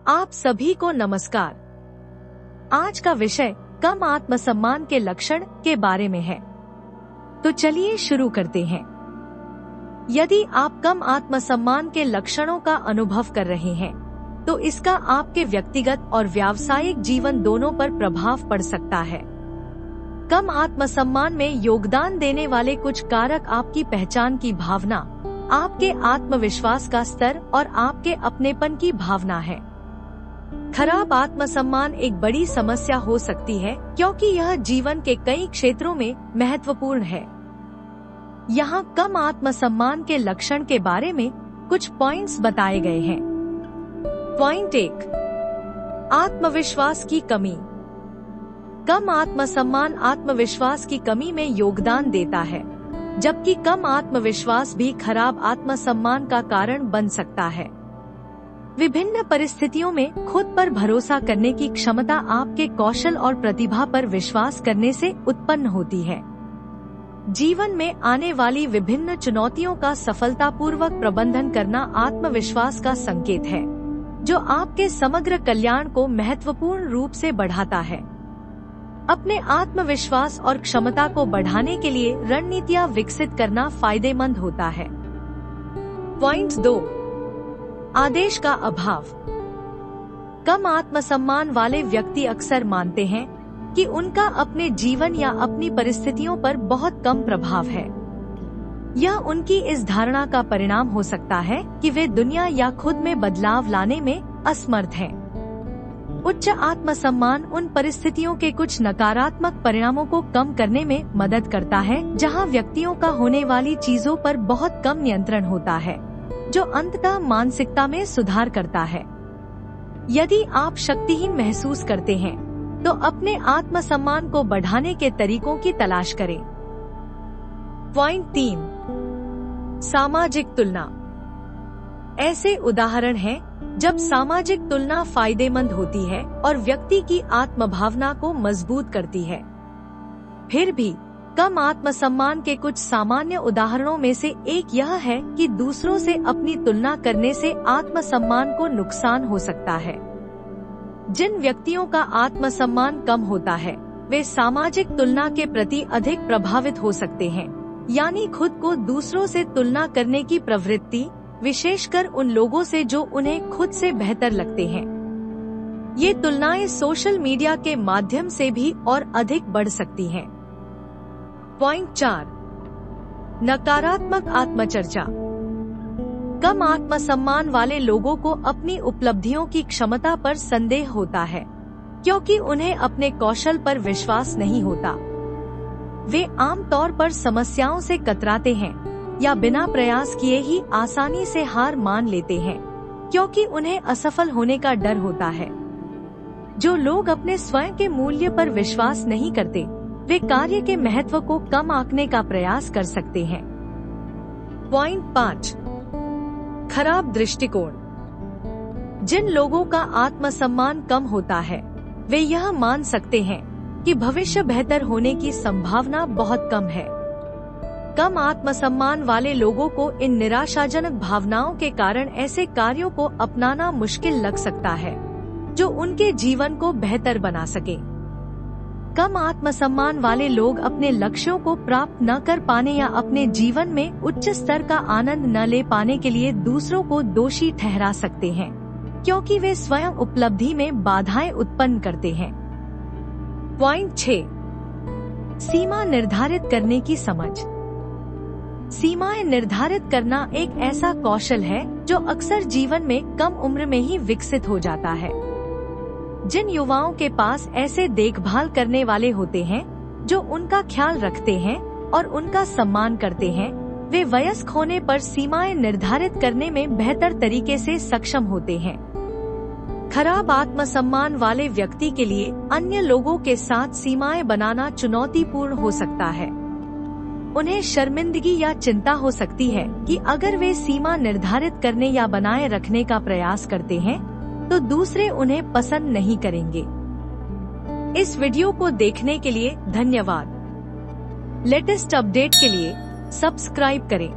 आप सभी को नमस्कार। आज का विषय कम आत्मसम्मान के लक्षण के बारे में है। तो चलिए शुरू करते हैं। यदि आप कम आत्मसम्मान के लक्षणों का अनुभव कर रहे हैं, तो इसका आपके व्यक्तिगत और व्यावसायिक जीवन दोनों पर प्रभाव पड़ सकता है। कम आत्मसम्मान में योगदान देने वाले कुछ कारक आपकी पहचान की भावना, आपके आत्मविश्वास का स्तर और आपके अपनेपन की भावना है। खराब आत्मसम्मान एक बड़ी समस्या हो सकती है क्योंकि यह जीवन के कई क्षेत्रों में महत्वपूर्ण है। यहाँ कम आत्मसम्मान के लक्षण के बारे में कुछ पॉइंट्स बताए गए हैं। पॉइंट 1, आत्मविश्वास की कमी। कम आत्मसम्मान आत्मविश्वास की कमी में योगदान देता है, जबकि कम आत्मविश्वास भी खराब आत्मसम्मान का कारण बन सकता है। विभिन्न परिस्थितियों में खुद पर भरोसा करने की क्षमता आपके कौशल और प्रतिभा पर विश्वास करने से उत्पन्न होती है। जीवन में आने वाली विभिन्न चुनौतियों का सफलतापूर्वक प्रबंधन करना आत्मविश्वास का संकेत है, जो आपके समग्र कल्याण को महत्वपूर्ण रूप से बढ़ाता है। अपने आत्मविश्वास और क्षमता को बढ़ाने के लिए रणनीतियां विकसित करना फायदेमंद होता है। पॉइंट 2, आदेश का अभाव। कम आत्मसम्मान वाले व्यक्ति अक्सर मानते हैं कि उनका अपने जीवन या अपनी परिस्थितियों पर बहुत कम प्रभाव है। यह उनकी इस धारणा का परिणाम हो सकता है कि वे दुनिया या खुद में बदलाव लाने में असमर्थ हैं। उच्च आत्मसम्मान उन परिस्थितियों के कुछ नकारात्मक परिणामों को कम करने में मदद करता है जहां व्यक्तियों का होने वाली चीजों पर बहुत कम नियंत्रण होता है, जो अंततः मानसिकता में सुधार करता है। यदि आप शक्तिहीन महसूस करते हैं, तो अपने आत्मसम्मान को बढ़ाने के तरीकों की तलाश करें। पॉइंट 3, सामाजिक तुलना। ऐसे उदाहरण हैं जब सामाजिक तुलना फायदेमंद होती है और व्यक्ति की आत्मभावना को मजबूत करती है। फिर भी कम आत्मसम्मान के कुछ सामान्य उदाहरणों में से एक यह है कि दूसरों से अपनी तुलना करने से आत्मसम्मान को नुकसान हो सकता है। जिन व्यक्तियों का आत्मसम्मान कम होता है, वे सामाजिक तुलना के प्रति अधिक प्रभावित हो सकते हैं, यानी खुद को दूसरों से तुलना करने की प्रवृत्ति, विशेषकर उन लोगों से जो उन्हें खुद से बेहतर लगते हैं। ये तुलनाएं सोशल मीडिया के माध्यम से भी और अधिक बढ़ सकती हैं। पॉइंट 4, नकारात्मक आत्मचर्चा। कम आत्मसम्मान वाले लोगों को अपनी उपलब्धियों की क्षमता पर संदेह होता है, क्योंकि उन्हें अपने कौशल पर विश्वास नहीं होता। वे आमतौर पर समस्याओं से कतराते हैं या बिना प्रयास किए ही आसानी से हार मान लेते हैं, क्योंकि उन्हें असफल होने का डर होता है। जो लोग अपने स्वयं के मूल्य पर विश्वास नहीं करते, वे कार्य के महत्व को कम आंकने का प्रयास कर सकते हैं। पॉइंट 5, खराब दृष्टिकोण। जिन लोगों का आत्मसम्मान कम होता है, वे यह मान सकते हैं कि भविष्य बेहतर होने की संभावना बहुत कम है। कम आत्मसम्मान वाले लोगों को इन निराशाजनक भावनाओं के कारण ऐसे कार्यों को अपनाना मुश्किल लग सकता है जो उनके जीवन को बेहतर बना सके। कम आत्मसम्मान वाले लोग अपने लक्ष्यों को प्राप्त न कर पाने या अपने जीवन में उच्च स्तर का आनंद न ले पाने के लिए दूसरों को दोषी ठहरा सकते हैं, क्योंकि वे स्वयं उपलब्धि में बाधाएं उत्पन्न करते हैं। पॉइंट 6, सीमा निर्धारित करने की समझ। सीमाएं निर्धारित करना एक ऐसा कौशल है जो अक्सर जीवन में कम उम्र में ही विकसित हो जाता है। जिन युवाओं के पास ऐसे देखभाल करने वाले होते हैं जो उनका ख्याल रखते हैं और उनका सम्मान करते हैं, वे वयस्क होने पर सीमाएं निर्धारित करने में बेहतर तरीके से सक्षम होते हैं। खराब आत्मसम्मान वाले व्यक्ति के लिए अन्य लोगों के साथ सीमाएं बनाना चुनौतीपूर्ण हो सकता है। उन्हें शर्मिंदगी या चिंता हो सकती है कि अगर वे सीमा निर्धारित करने या बनाए रखने का प्रयास करते हैं, तो दूसरे उन्हें पसंद नहीं करेंगे। इस वीडियो को देखने के लिए धन्यवाद। लेटेस्ट अपडेट के लिए सब्सक्राइब करें।